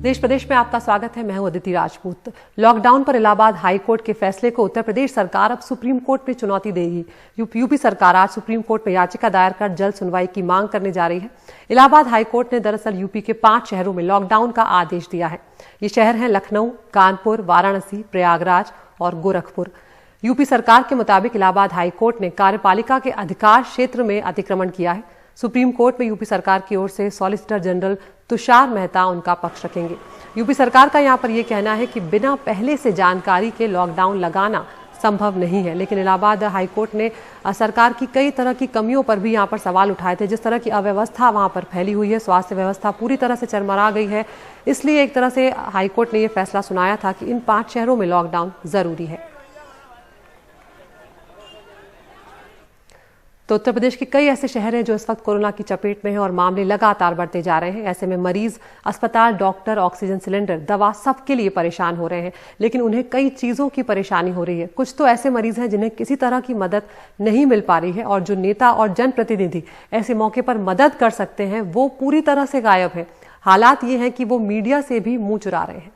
देश प्रदेश में आपका स्वागत है। मैं हूं अदिति राजपूत। लॉकडाउन पर इलाहाबाद हाई कोर्ट के फैसले को उत्तर प्रदेश सरकार अब सुप्रीम कोर्ट में चुनौती देगी। यूपी सरकार आज सुप्रीम कोर्ट में याचिका दायर कर जल्द सुनवाई की मांग करने जा रही है। इलाहाबाद हाई कोर्ट ने दरअसल यूपी के 5 शहरों में लॉकडाउन का आदेश दिया है। ये शहर हैं लखनऊ, कानपुर, वाराणसी, प्रयागराज और गोरखपुर। यूपी सरकार के मुताबिक इलाहाबाद हाई कोर्ट ने कार्यपालिका के अधिकार क्षेत्र में अतिक्रमण किया है। सुप्रीम कोर्ट में यूपी सरकार की ओर से सॉलिसिटर जनरल तुषार मेहता उनका पक्ष रखेंगे। यूपी सरकार का यहां पर यह कहना है कि बिना पहले से जानकारी के लॉकडाउन लगाना संभव नहीं है, लेकिन इलाहाबाद हाई कोर्ट ने सरकार की कई तरह की कमियों पर भी यहां पर सवाल उठाए थे। जिस तरह की अव्यवस्था वहां पर फैली हुई है, स्वास्थ्य व्यवस्था पूरी तरह से चरमरा गई है, इसलिए एक तरह से हाई कोर्ट ने यह फैसला सुनाया था कि इन 5 शहरों में लॉकडाउन जरूरी है। तो उत्तर प्रदेश के कई ऐसे शहर हैं जो इस वक्त कोरोना की चपेट में हैं और मामले लगातार बढ़ते जा रहे हैं। ऐसे में मरीज, अस्पताल, डॉक्टर, ऑक्सीजन सिलेंडर, दवा सबके लिए परेशान हो रहे हैं, लेकिन उन्हें कई चीजों की परेशानी हो रही है। कुछ तो ऐसे मरीज हैं जिन्हें किसी तरह की मदद नहीं मिल पा रही है और जो नेता और जनप्रतिनिधि ऐसे मौके पर मदद कर सकते हैं वो पूरी तरह से गायब है। हालात ये हैं कि वो मीडिया से भी मुंह चुरा रहे हैं।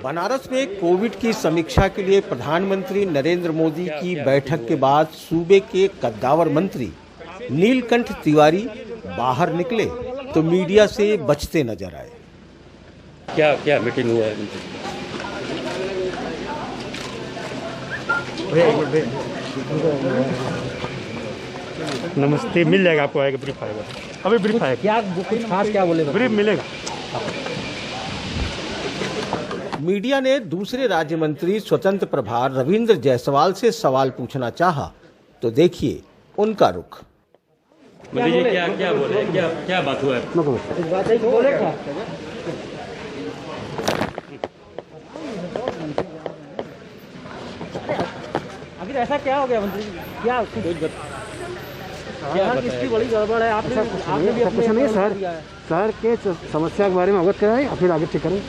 बनारस में कोविड की समीक्षा के लिए प्रधानमंत्री नरेंद्र मोदी की बैठक के बाद सूबे के कद्दावर मंत्री नीलकंठ तिवारी बाहर निकले तो मीडिया से बचते नजर आए। क्या मीटिंग हुआ है? नमस्ते, मिल जाएगा आपको, आएगा ब्रीफ आएगा, अभी ब्रीफ आएगा। क्या कुछ खास क्या बोले? ब्रीफ मिलेगा। मीडिया ने दूसरे राज्य मंत्री स्वतंत्र प्रभार रविंद्र जायसवाल से सवाल पूछना चाहा तो देखिए उनका रुख। क्या बोले? क्या बात हुआ है? आखिर ऐसा क्या हो गया मंत्री जी? क्या किसकी बड़ी गड़बड़ है? आपने भी कुछ नहीं सर के समस्या के बारे में अवगत कराएं और फिर आगे चेक करें।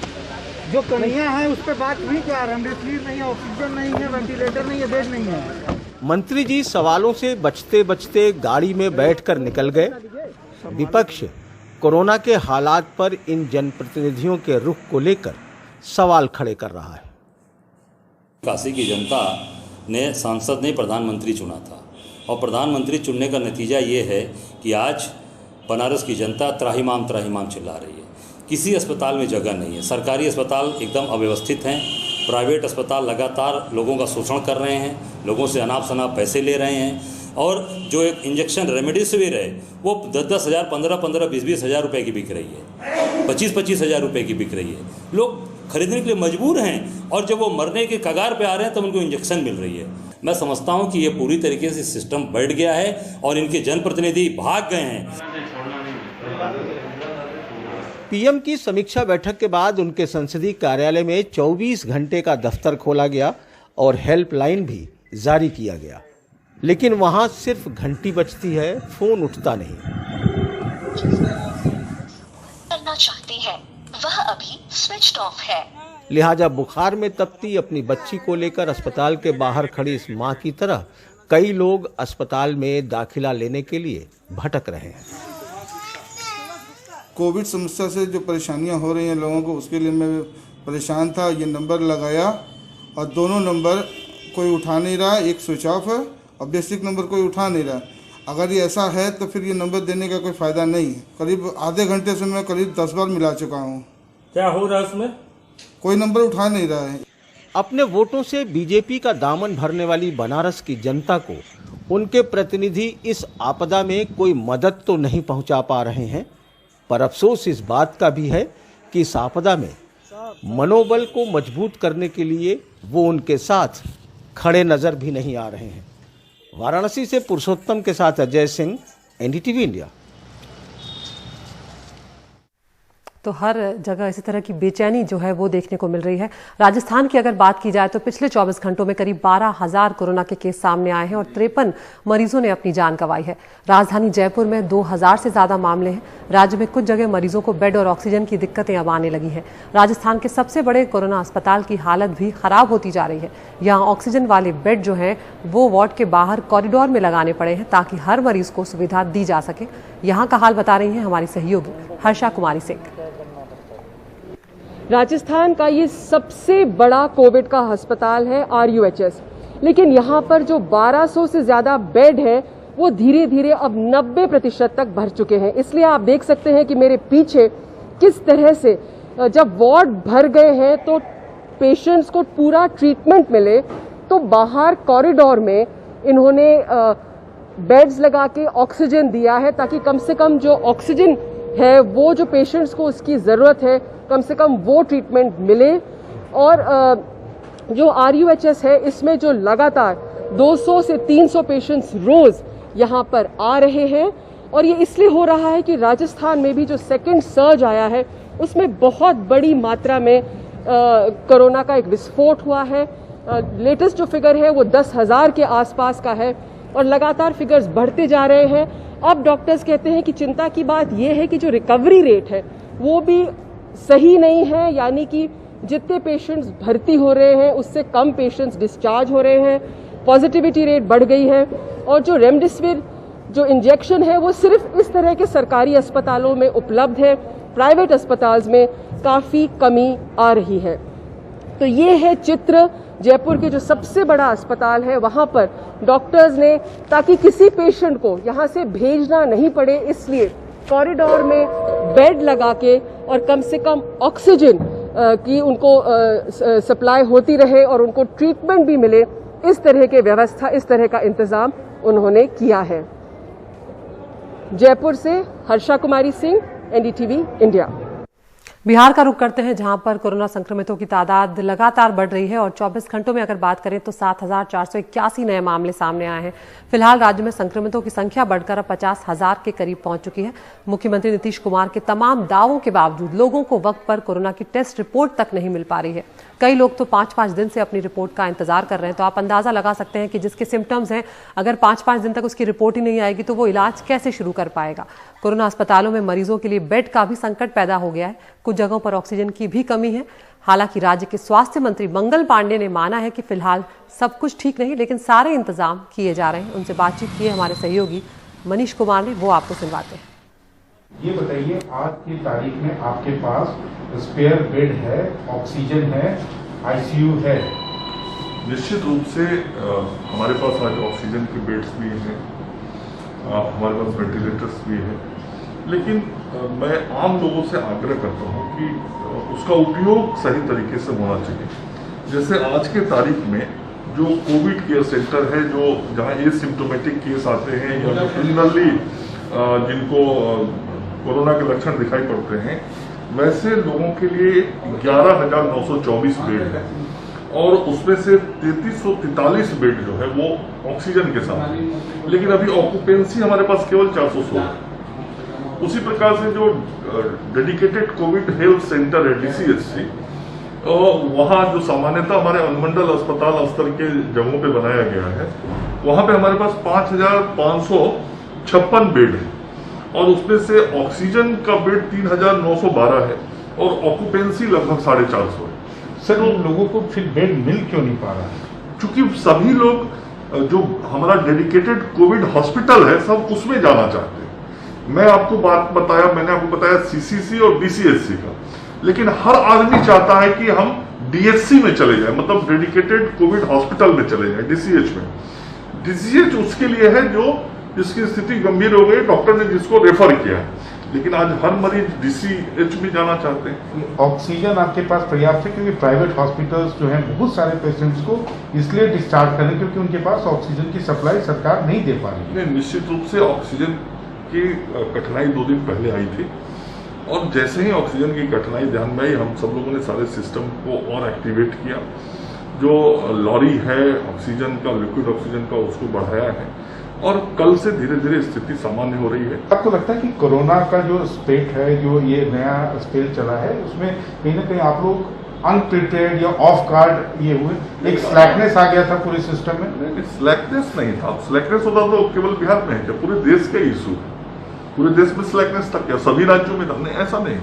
जो कमियां हैं उस पर बात हुई क्या? रेमडेसिविर नहीं है, ऑक्सीजन नहीं है, वेंटिलेटर नहीं है, बेड नहीं है। मंत्री जी सवालों से बचते बचते गाड़ी में बैठकर निकल गए। विपक्ष कोरोना के हालात पर इन जनप्रतिनिधियों के रुख को लेकर सवाल खड़े कर रहा है। काशी की जनता ने सांसद ने प्रधानमंत्री चुना था और प्रधानमंत्री चुनने का नतीजा ये है कि आज बनारस की जनता त्राहिमाम चिल्ला रही है। किसी अस्पताल में जगह नहीं है। सरकारी अस्पताल एकदम अव्यवस्थित हैं। प्राइवेट अस्पताल लगातार लोगों का शोषण कर रहे हैं, लोगों से अनाप शनाप पैसे ले रहे हैं और जो एक इंजेक्शन रेमडेसिविर है वो 10-10 हज़ार, 15-15, 20-20 हज़ार रुपये की बिक रही है, 25-25 हज़ार रुपये की बिक रही है। लोग खरीदने के लिए मजबूर हैं और जब वो मरने के कगार पे आ रहे हैं तब उनको इंजेक्शन मिल रही है। मैं समझता हूँ कि ये पूरी तरीके से सिस्टम बैठ गया है और इनके जनप्रतिनिधि भाग गए हैं। पीएम की समीक्षा बैठक के बाद उनके संसदीय कार्यालय में 24 घंटे का दफ्तर खोला गया और हेल्पलाइन भी जारी किया गया, लेकिन वहां सिर्फ घंटी बजती है, फोन उठता नहीं। करना चाहते हैं वह अभी स्विच ऑफ है। लिहाजा बुखार में तपती अपनी बच्ची को लेकर अस्पताल के बाहर खड़ी इस मां की तरह कई लोग अस्पताल में दाखिला लेने के लिए भटक रहे हैं। कोविड समस्या से जो परेशानियां हो रही हैं लोगों को, उसके लिए मैं परेशान था। ये नंबर लगाया और दोनों नंबर कोई उठा नहीं रहा, एक स्विच ऑफ है और बेसिक नंबर कोई उठा नहीं रहा। अगर ये ऐसा है तो फिर ये नंबर देने का कोई फ़ायदा नहीं है। करीब आधे घंटे से मैं करीब 10 बार मिला चुका हूँ। क्या हो रहा है उसमें? कोई नंबर उठा नहीं रहा है। अपने वोटों से बीजेपी का दामन भरने वाली बनारस की जनता को उनके प्रतिनिधि इस आपदा में कोई मदद तो नहीं पहुंचा पा रहे हैं, पर अफसोस इस बात का भी है कि इस आपदा में मनोबल को मजबूत करने के लिए वो उनके साथ खड़े नजर भी नहीं आ रहे हैं। वाराणसी से पुरुषोत्तम के साथ अजय सिंह, एनडीटीवी इंडिया। तो हर जगह इसी तरह की बेचैनी जो है वो देखने को मिल रही है। राजस्थान की अगर बात की जाए तो पिछले 24 घंटों में करीब 12,000 कोरोना के केस सामने आए हैं और 53 मरीजों ने अपनी जान गंवाई है। राजधानी जयपुर में 2,000 से ज्यादा मामले हैं। राज्य में कुछ जगह मरीजों को बेड और ऑक्सीजन की दिक्कतें अब आने लगी हैं। राजस्थान के सबसे बड़े कोरोना अस्पताल की हालत भी खराब होती जा रही है। यहाँ ऑक्सीजन वाले बेड जो हैं वो वार्ड के बाहर कॉरिडोर में लगाने पड़े हैं ताकि हर मरीज को सुविधा दी जा सके। यहाँ का हाल बता रही हैं हमारी सहयोगी हर्षा कुमारी सिंह। राजस्थान का ये सबसे बड़ा कोविड का अस्पताल है RUHS, लेकिन यहाँ पर जो 1200 से ज्यादा बेड है वो धीरे धीरे अब 90% तक भर चुके हैं। इसलिए आप देख सकते हैं कि मेरे पीछे किस तरह से जब वार्ड भर गए हैं तो पेशेंट्स को पूरा ट्रीटमेंट मिले तो बाहर कॉरिडोर में इन्होंने बेड्स लगा के ऑक्सीजन दिया है ताकि कम से कम जो ऑक्सीजन है वो जो पेशेंट्स को उसकी ज़रूरत है कम से कम वो ट्रीटमेंट मिले। और जो RUHS है इसमें जो लगातार 200 से 300 पेशेंट्स रोज यहाँ पर आ रहे हैं और ये इसलिए हो रहा है कि राजस्थान में भी जो सेकेंड सर्ज आया है उसमें बहुत बड़ी मात्रा में कोरोना का एक विस्फोट हुआ है। लेटेस्ट जो फिगर है वो 10,000 के आसपास का है और लगातार फिगर्स बढ़ते जा रहे हैं। अब डॉक्टर्स कहते हैं कि चिंता की बात यह है कि जो रिकवरी रेट है वो भी सही नहीं है, यानी कि जितने पेशेंट्स भर्ती हो रहे हैं उससे कम पेशेंट्स डिस्चार्ज हो रहे हैं। पॉजिटिविटी रेट बढ़ गई है और जो रेमडेसिविर जो इंजेक्शन है वो सिर्फ इस तरह के सरकारी अस्पतालों में उपलब्ध है, प्राइवेट अस्पताल में काफ़ी कमी आ रही है। तो ये है चित्र जयपुर के जो सबसे बड़ा अस्पताल है वहाँ पर डॉक्टर्स ने, ताकि किसी पेशेंट को यहाँ से भेजना नहीं पड़े, इसलिए कॉरिडोर में बेड लगा के और कम से कम ऑक्सीजन की उनको सप्लाई होती रहे और उनको ट्रीटमेंट भी मिले, इस तरह के व्यवस्था, इस तरह का इंतजाम उन्होंने किया है। जयपुर से हर्षा कुमारी सिंह, NDTV इंडिया। बिहार का रुख करते हैं जहां पर कोरोना संक्रमितों की तादाद लगातार बढ़ रही है और 24 घंटों में अगर बात करें तो 7,481 नए मामले सामने आए हैं। फिलहाल राज्य में संक्रमितों की संख्या बढ़कर अब 50,000 के करीब पहुंच चुकी है। मुख्यमंत्री नीतीश कुमार के तमाम दावों के बावजूद लोगों को वक्त पर कोरोना की टेस्ट रिपोर्ट तक नहीं मिल पा रही है। कई लोग तो 5-5 दिन से अपनी रिपोर्ट का इंतजार कर रहे हैं। तो आप अंदाजा लगा सकते हैं कि जिसके सिम्टम्स हैं, अगर 5-5 दिन तक उसकी रिपोर्ट ही नहीं आएगी तो वो इलाज कैसे शुरू कर पाएगा। कोरोना अस्पतालों में मरीजों के लिए बेड का भी संकट पैदा हो गया है। कुछ जगहों पर ऑक्सीजन की भी कमी है। हालांकि राज्य के स्वास्थ्य मंत्री मंगल पांडे ने माना है कि फिलहाल सब कुछ ठीक नहीं, लेकिन सारे इंतजाम किए जा रहे हैं। उनसे बातचीत की है हमारे सहयोगी मनीष कुमार ने, वो आपको सुनवाते हैं। ये बताइए, आज की तारीख में आपके पास स्पेयर बेड है, ऑक्सीजन है, ICU है? निश्चित रूप से हमारे पास आज ऑक्सीजन के बेड्स भी हैं, हमारे पास वेंटिलेटर्स भी हैं, लेकिन मैं आम लोगों से आग्रह करता हूं कि उसका उपयोग सही तरीके से होना चाहिए। जैसे आज के तारीख में जो कोविड केयर सेंटर है, जो जहां एसिम्प्टोमेटिक केस आते हैं या जो क्रिमिनली जिनको कोरोना के लक्षण दिखाई पड़ते हैं, वैसे लोगों के लिए 11,924 बेड है और उसमें से 3343 बेड जो है वो ऑक्सीजन के साथ, लेकिन अभी ऑक्यूपेंसी हमारे पास केवल 416 है। उसी प्रकार से जो डेडिकेटेड कोविड हेल्थ सेंटर है DCHC, वहाँ जो सामान्यतः हमारे अनुमंडल अस्पताल स्तर के जगहों पे बनाया गया है, वहाँ पे हमारे पास 5,556 बेड है और उसमें से ऑक्सीजन का बेड 3,912 है और ऑक्यूपेंसी लगभग 450 है। सर, उन लोगों को फिर बेड मिल क्यों नहीं पा रहा है? क्योंकि सभी लोग जो हमारा डेडिकेटेड कोविड हॉस्पिटल है सब उसमें जाना चाहते हैं। मैं आपको मैंने आपको बताया CCC और DCHC का, लेकिन हर आदमी चाहता है कि हम DHC में चले जाए, मतलब डेडिकेटेड कोविड हॉस्पिटल में चले जाए, DCH में। DCH उसके लिए है जो जिसकी स्थिति गंभीर हो गई, डॉक्टर ने जिसको रेफर किया, लेकिन आज हर मरीज DCH भी जाना चाहते हैं। ऑक्सीजन आपके पास पर्याप्त है क्योंकि प्राइवेट हॉस्पिटल्स जो हैं बहुत सारे पेशेंट्स को इसलिए डिस्चार्ज करें क्योंकि उनके पास ऑक्सीजन की सप्लाई सरकार नहीं दे पा रही है। निश्चित रूप से ऑक्सीजन की कठिनाई 2 दिन पहले आई थी और जैसे ही ऑक्सीजन की कठिनाई ध्यान में आई, हम सब लोगों ने सारे सिस्टम को और एक्टिवेट किया। जो लॉरी है ऑक्सीजन का, लिक्विड ऑक्सीजन का, उसको बढ़ाया है और कल से धीरे धीरे स्थिति सामान्य हो रही है। आपको लगता है कि कोरोना का जो स्पेट है, जो ये नया स्पेल चला है, उसमें कहीं ना कहीं आप लोग अनप्रिपेयर्ड या ऑफ गार्ड ये हुए, एक स्लैकनेस आ गया था पूरे सिस्टम में? स्लैकनेस नहीं था। स्लैकनेस होता तो केवल बिहार में है क्या? पूरे देश का इशू, पूरे देश में स्लैकनेस था क्या? सभी राज्यों में था? नहीं, ऐसा नहीं।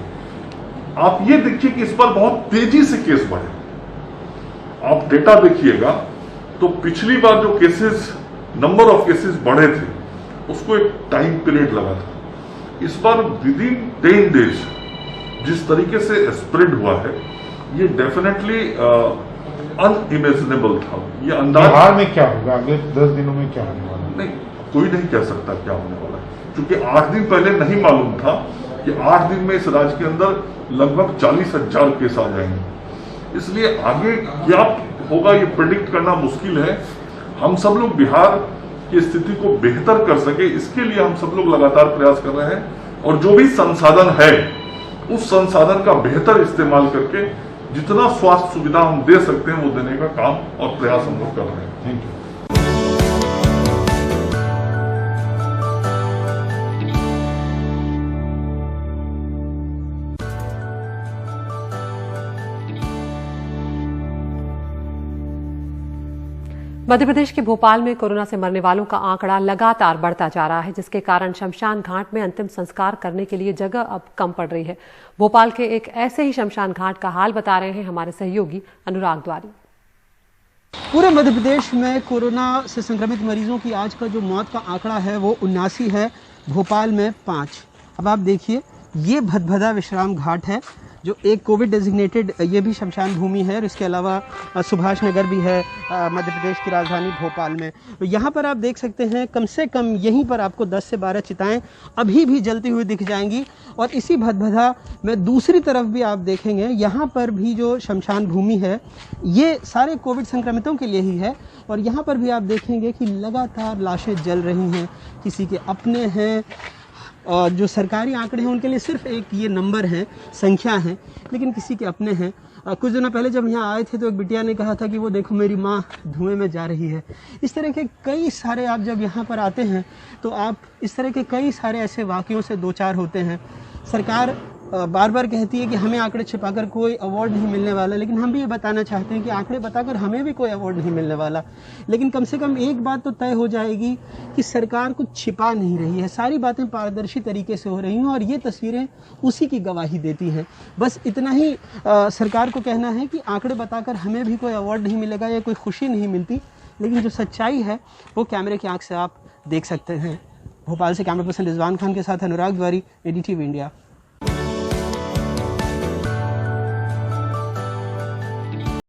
आप ये देखिए कि इस पर बहुत तेजी से केस बढ़े। आप डेटा देखिएगा तो पिछली बार जो केसेस, नंबर ऑफ केसेस बढ़े थे, उसको एक टाइम पीरियड लगा था। इस बार विद इन 10 डेज जिस तरीके से स्प्रेड हुआ है ये डेफिनेटली अनइमेजिनेबल था। ये अंदाज बिहार में क्या होगा अगले 10 दिनों में क्या होने वाला नहीं, कोई नहीं कह सकता क्या होने वाला है, क्योंकि 8 दिन पहले नहीं मालूम था कि 8 दिन में इस राज्य के अंदर लगभग 40,000 केस आ जाएंगे। इसलिए आगे क्या होगा ये प्रेडिक्ट करना मुश्किल है। हम सब लोग बिहार की स्थिति को बेहतर कर सके इसके लिए हम सब लोग लगातार प्रयास कर रहे हैं और जो भी संसाधन है उस संसाधन का बेहतर इस्तेमाल करके जितना स्वास्थ्य सुविधा हम दे सकते हैं वो देने का काम और प्रयास हम लोग कर रहे हैं। Thank you. मध्य प्रदेश के भोपाल में कोरोना से मरने वालों का आंकड़ा लगातार बढ़ता जा रहा है, जिसके कारण शमशान घाट में अंतिम संस्कार करने के लिए जगह अब कम पड़ रही है। भोपाल के एक ऐसे ही शमशान घाट का हाल बता रहे हैं हमारे सहयोगी अनुराग द्वारी। पूरे मध्य प्रदेश में कोरोना से संक्रमित मरीजों की आज का जो मौत का आंकड़ा है वो 79 है, भोपाल में 5। अब आप देखिए ये भदभदा विश्राम घाट है जो एक कोविड डेजिग्नेटेड ये भी शमशान भूमि है और इसके अलावा सुभाष नगर भी है मध्य प्रदेश की राजधानी भोपाल में। यहाँ पर आप देख सकते हैं कम से कम यहीं पर आपको 10 से 12 चिताएं अभी भी जलती हुई दिख जाएंगी और इसी भदभदा में दूसरी तरफ भी आप देखेंगे यहाँ पर भी जो शमशान भूमि है ये सारे कोविड संक्रमितों के लिए ही है और यहाँ पर भी आप देखेंगे कि लगातार लाशें जल रही हैं, किसी के अपने हैं और जो सरकारी आंकड़े हैं उनके लिए सिर्फ एक ये नंबर है, संख्या है, लेकिन किसी के अपने हैं। कुछ दिनों पहले जब यहाँ आए थे तो एक बिटिया ने कहा था कि वो देखो मेरी माँ धुएं में जा रही है। इस तरह के कई सारे आप जब यहाँ पर आते हैं तो आप इस तरह के कई सारे ऐसे वाक़यों से दो चार होते हैं। सरकार बार बार कहती है कि हमें आंकड़े छिपाकर कोई अवार्ड नहीं मिलने वाला, लेकिन हम भी ये बताना चाहते हैं कि आंकड़े बताकर हमें भी कोई अवार्ड नहीं मिलने वाला। लेकिन कम से कम एक बात तो तय हो जाएगी कि सरकार कुछ छिपा नहीं रही है, सारी बातें पारदर्शी तरीके से हो रही हैं और ये तस्वीरें उसी की गवाही देती हैं। बस इतना ही सरकार को कहना है कि आंकड़े बताकर हमें भी कोई अवार्ड नहीं मिलेगा या कोई खुशी नहीं मिलती, लेकिन जो सच्चाई है वो कैमरे की आंख से आप देख सकते हैं। भोपाल से कैमरा पर्सन रिजवान खान के साथ अनुराग द्वारी, एडीटीवी इंडिया।